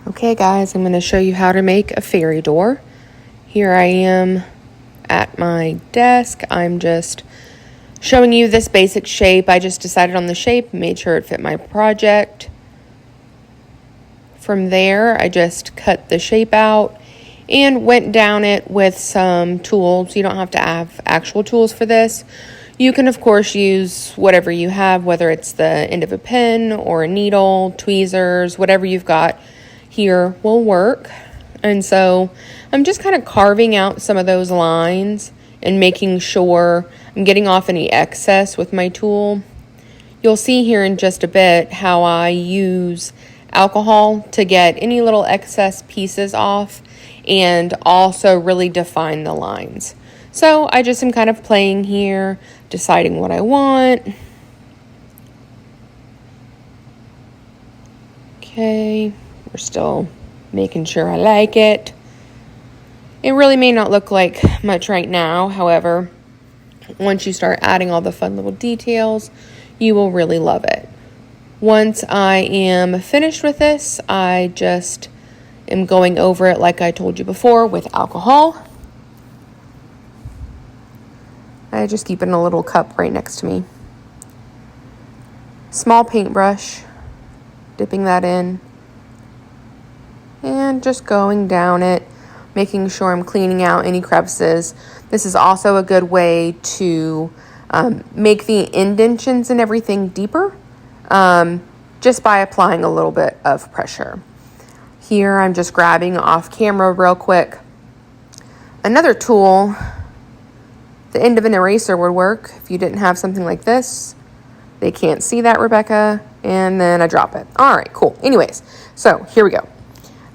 Okay guys, I'm going to show you how to make a fairy door. Here I am at my desk. I'm just showing you this basic shape. I just decided on the shape, made sure it fit my project. From there, I just cut the shape out and went down it with some tools. You don't have to have actual tools for this. You can, of course, use whatever you have, whether it's the end of a pen or a needle, tweezers, whatever you've got here will work. And so I'm just kind of carving out some of those lines and making sure I'm getting off any excess with my tool. You'll see here in just a bit how I use alcohol to get any little excess pieces off and also really define the lines. So I just am kind of playing here, deciding what I want. Okay, we're still making sure I like it. It really may not look like much right now. However, once you start adding all the fun little details, you will really love it. Once I am finished with this, I just am going over it like I told you before with alcohol. I just keep it in a little cup right next to me. Small paintbrush, dipping that in, and just going down it, making sure I'm cleaning out any crevices. This is also a good way to make the indentions and everything deeper, just by applying a little bit of pressure. Here I'm just grabbing off camera real quick. Another tool, the end of an eraser would work if you didn't have something like this. They can't see that, Rebecca. And then I drop it. All right, cool. Anyways, so here we go.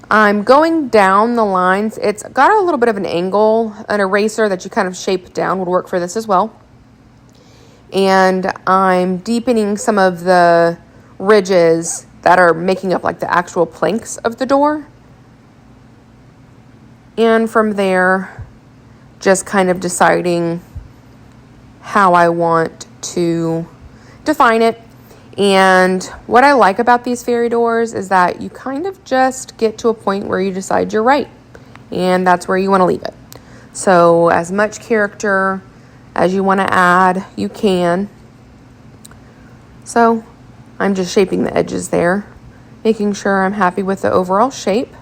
I'm going down the lines. It's got a little bit of an angle. An eraser that you kind of shape down would work for this as well. And I'm deepening some of the ridges that are making up like the actual planks of the door. And from there, just kind of deciding how I want to define it. And what I like about these fairy doors is that you kind of just get to a point where you decide you're right. And that's where you want to leave it. So as much character as you want to add, you can. So I'm just shaping the edges there, making sure I'm happy with the overall shape.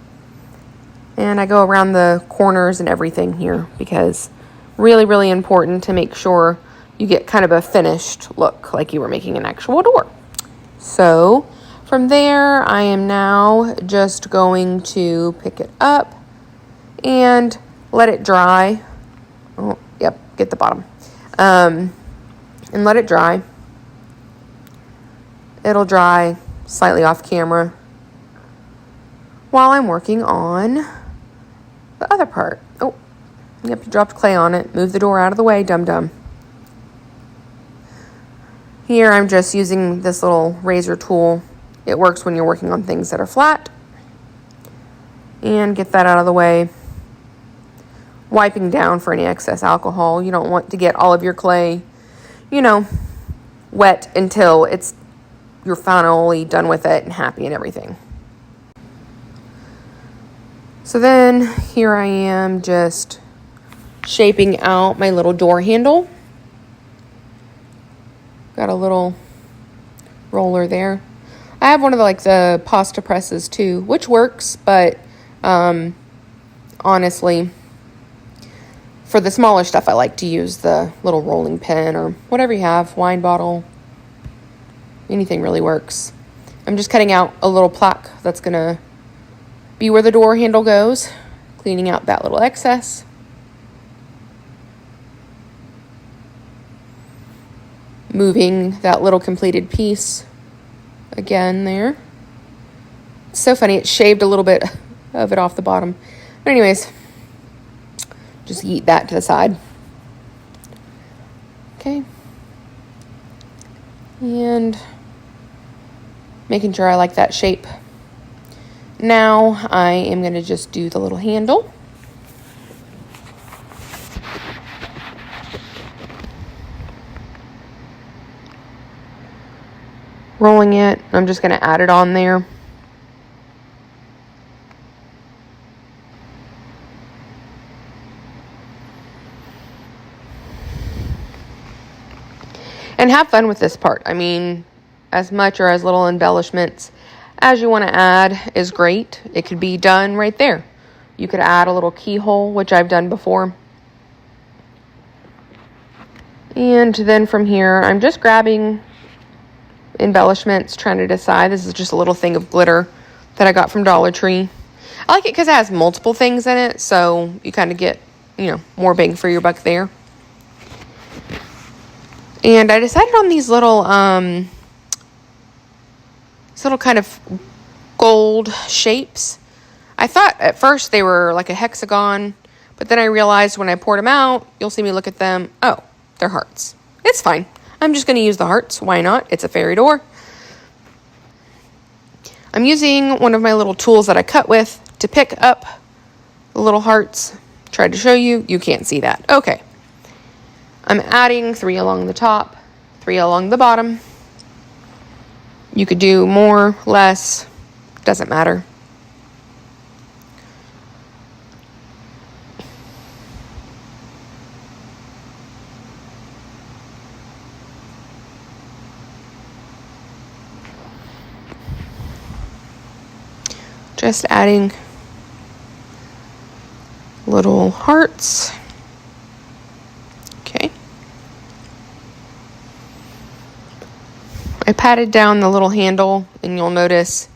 And I go around the corners and everything here because really, really important to make sure you get kind of a finished look like you were making an actual door. So from there, I am now just going to pick it up and let it dry. Oh, yep, get the bottom. And let it dry. It'll dry slightly off camera while I'm working on the other part. Oh, yep, you dropped clay on it. Move the door out of the way, dum-dum. Here I'm just using this little razor tool. It works when you're working on things that are flat. And get that out of the way. Wiping down for any excess alcohol. You don't want to get all of your clay, wet until you're finally done with it and happy and everything. So then here I am just shaping out my little door handle. Got a little roller there. I have one of the pasta presses too, which works, but honestly, for the smaller stuff, I like to use the little rolling pin or whatever you have, wine bottle. Anything really works. I'm just cutting out a little plaque that's going to be where the door handle goes, cleaning out that little excess. Moving that little completed piece again there. It's so funny, it shaved a little bit of it off the bottom. But anyways, just yeet that to the side. Okay. And making sure I like that shape. Now I am going to just do the little handle. Rolling it, I'm just going to add it on there. And have fun with this part. I mean, as much or as little embellishments as you want to add is great. It could be done right there. You could add a little keyhole, which I've done before. And then from here, I'm just grabbing embellishments, trying to decide. This is just a little thing of glitter that I got from Dollar Tree. I like it because it has multiple things in it, so you kind of get, more bang for your buck there. And I decided on these little kind of gold shapes. I thought at first they were like a hexagon, but then I realized when I poured them out, you'll see me look at them. Oh, they're hearts. It's fine. I'm just going to use the hearts. Why not? It's a fairy door. I'm using one of my little tools that I cut with to pick up the little hearts. Tried to show you. You can't see that. Okay. I'm adding 3 along the top, 3 along the bottom. You could do more, less, doesn't matter. Just adding little hearts. Okay. I patted down the little handle, and you'll notice